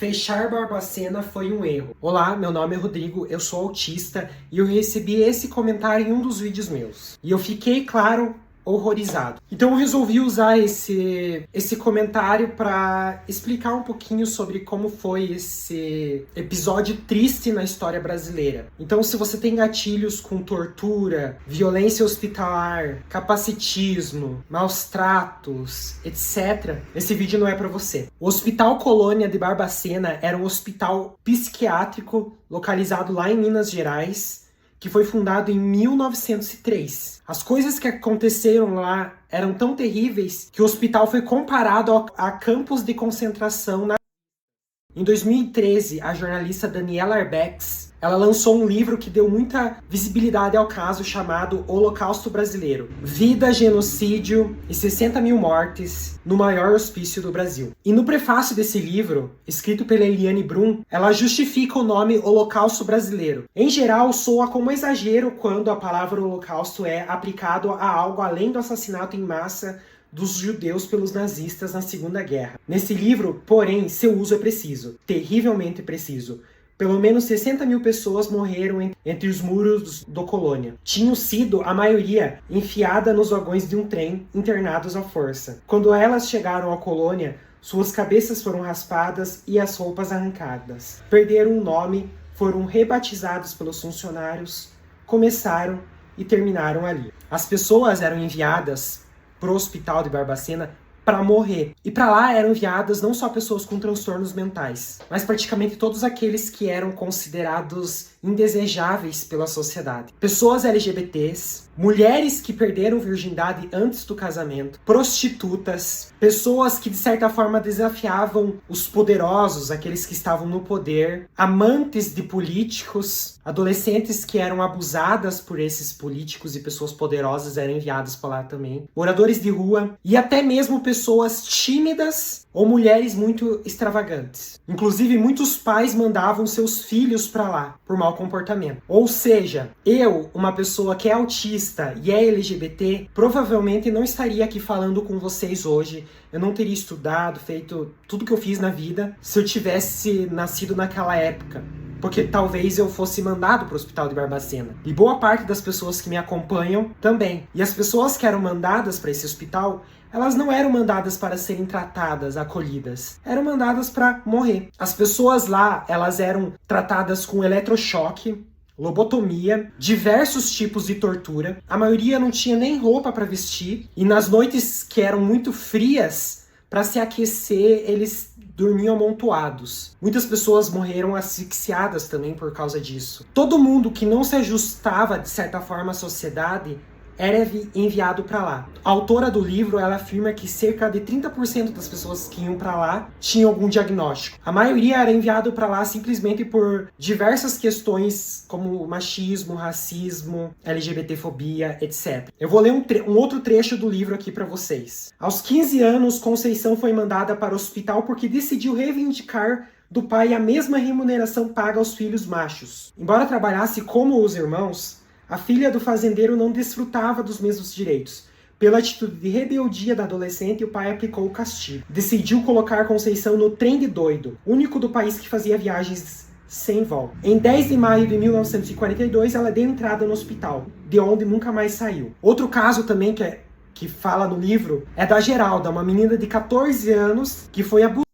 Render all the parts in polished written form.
Fechar Barbacena foi um erro. Olá, meu nome é Rodrigo, eu sou autista e eu recebi esse comentário em um dos vídeos meus. E eu fiquei, claro, horrorizado. Então eu resolvi usar esse comentário para explicar um pouquinho sobre como foi esse episódio triste na história brasileira. Então, se você tem gatilhos com tortura, violência hospitalar, capacitismo, maus tratos, etc., esse vídeo não é para você. O Hospital Colônia de Barbacena era um hospital psiquiátrico localizado lá em Minas Gerais, que foi fundado em 1903. As coisas que aconteceram lá eram tão terríveis que o hospital foi comparado a campos de concentração. Em 2013, a jornalista Daniela Arbex, ela lançou um livro que deu muita visibilidade ao caso chamado Holocausto Brasileiro. Vida, genocídio e 60 mil mortes no maior hospício do Brasil. E no prefácio desse livro, escrito pela Eliane Brum, ela justifica o nome Holocausto Brasileiro. Em geral, soa como exagero quando a palavra holocausto é aplicado a algo além do assassinato em massa dos judeus pelos nazistas na Segunda Guerra. Nesse livro, porém, seu uso é preciso, terrivelmente preciso. Pelo menos 60 mil pessoas morreram entre os muros do Colônia. Tinham sido, a maioria, enfiada nos vagões de um trem, internados à força. Quando elas chegaram à Colônia, suas cabeças foram raspadas e as roupas arrancadas. Perderam o nome, foram rebatizados pelos funcionários, começaram e terminaram ali. As pessoas eram enviadas para o Hospital de Barbacena para morrer. E para lá eram enviadas não só pessoas com transtornos mentais, mas praticamente todos aqueles que eram considerados indesejáveis pela sociedade. Pessoas LGBTs, mulheres que perderam virgindade antes do casamento, prostitutas, pessoas que de certa forma desafiavam os poderosos, aqueles que estavam no poder, amantes de políticos, adolescentes que eram abusadas por esses políticos e pessoas poderosas eram enviadas para lá também, moradores de rua e até mesmo pessoas tímidas ou mulheres muito extravagantes. Inclusive, muitos pais mandavam seus filhos para lá por mau comportamento. Ou seja, eu, uma pessoa que é autista e é LGBT, provavelmente não estaria aqui falando com vocês hoje. Eu não teria estudado, feito tudo que eu fiz na vida se eu tivesse nascido naquela época. Porque talvez eu fosse mandado para o Hospital de Barbacena. E boa parte das pessoas que me acompanham também. E as pessoas que eram mandadas para esse hospital, elas não eram mandadas para serem tratadas, acolhidas. Eram mandadas para morrer. As pessoas lá, elas eram tratadas com eletrochoque, lobotomia, diversos tipos de tortura. A maioria não tinha nem roupa para vestir. E nas noites que eram muito frias, para se aquecer, eles dormiam amontoados. Muitas pessoas morreram asfixiadas também por causa disso. Todo mundo que não se ajustava, de certa forma, à sociedade era enviado para lá. A autora do livro, ela afirma que cerca de 30% das pessoas que iam para lá tinham algum diagnóstico. A maioria era enviado para lá simplesmente por diversas questões como machismo, racismo, LGBTfobia, etc. Eu vou ler um outro trecho do livro aqui para vocês. Aos 15 anos, Conceição foi mandada para o hospital porque decidiu reivindicar do pai a mesma remuneração paga aos filhos machos. Embora trabalhasse como os irmãos, a filha do fazendeiro não desfrutava dos mesmos direitos. Pela atitude de rebeldia da adolescente, o pai aplicou o castigo. Decidiu colocar Conceição no trem de doido, único do país que fazia viagens sem volta. Em 10 de maio de 1942, ela deu entrada no hospital, de onde nunca mais saiu. Outro caso também que fala no livro é da Geralda, uma menina de 14 anos que foi abusada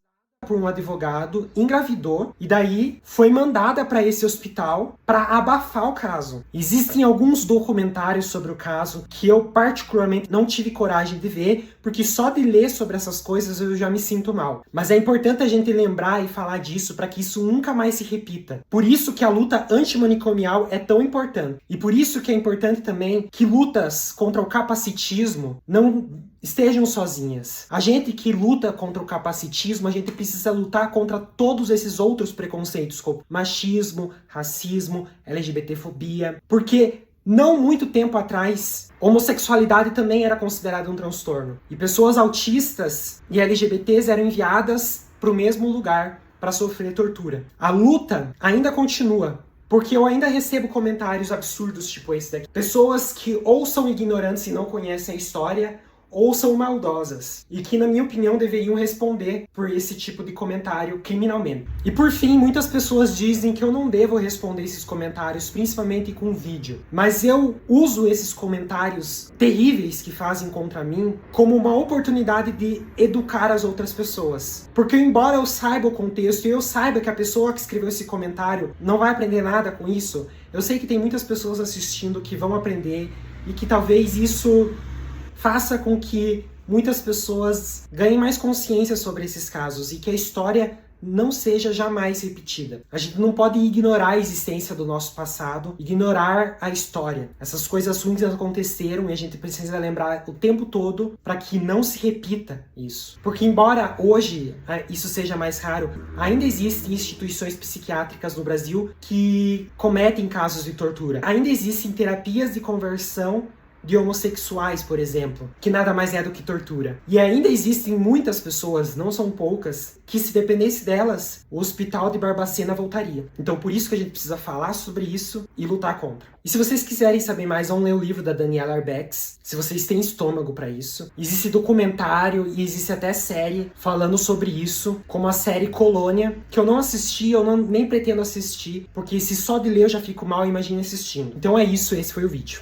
por um advogado, engravidou e daí foi mandada para esse hospital para abafar o caso. Existem alguns documentários sobre o caso que eu particularmente não tive coragem de ver, porque só de ler sobre essas coisas eu já me sinto mal. Mas é importante a gente lembrar e falar disso para que isso nunca mais se repita. Por isso que a luta antimanicomial é tão importante. E por isso que é importante também que lutas contra o capacitismo não estejam sozinhas. A gente que luta contra o capacitismo, a gente precisa lutar contra todos esses outros preconceitos, como machismo, racismo, LGBTfobia, porque não muito tempo atrás, homossexualidade também era considerada um transtorno. E pessoas autistas e LGBTs eram enviadas para o mesmo lugar para sofrer tortura. A luta ainda continua, porque eu ainda recebo comentários absurdos tipo esse daqui. Pessoas que ou são ignorantes e não conhecem a história, ou são maldosas, e que, na minha opinião, deveriam responder por esse tipo de comentário criminalmente. E por fim, muitas pessoas dizem que eu não devo responder esses comentários, principalmente com vídeo, mas eu uso esses comentários terríveis que fazem contra mim como uma oportunidade de educar as outras pessoas. Porque embora eu saiba o contexto e eu saiba que a pessoa que escreveu esse comentário não vai aprender nada com isso, eu sei que tem muitas pessoas assistindo que vão aprender e que talvez isso faça com que muitas pessoas ganhem mais consciência sobre esses casos e que a história não seja jamais repetida. A gente não pode ignorar a existência do nosso passado, ignorar a história. Essas coisas ruins aconteceram e a gente precisa lembrar o tempo todo para que não se repita isso. Porque embora hoje isso seja mais raro, ainda existem instituições psiquiátricas no Brasil que cometem casos de tortura. Ainda existem terapias de conversão de homossexuais, por exemplo, que nada mais é do que tortura. E ainda existem muitas pessoas, não são poucas, que se dependesse delas, o hospital de Barbacena voltaria. Então por isso que a gente precisa falar sobre isso e lutar contra. E se vocês quiserem saber mais, vão ler o livro da Daniela Arbex, se vocês têm estômago para isso. Existe documentário e existe até série falando sobre isso, como a série Colônia, que eu não assisti, nem pretendo assistir, porque se só de ler eu já fico mal, imagine assistindo. Então é isso, esse foi o vídeo.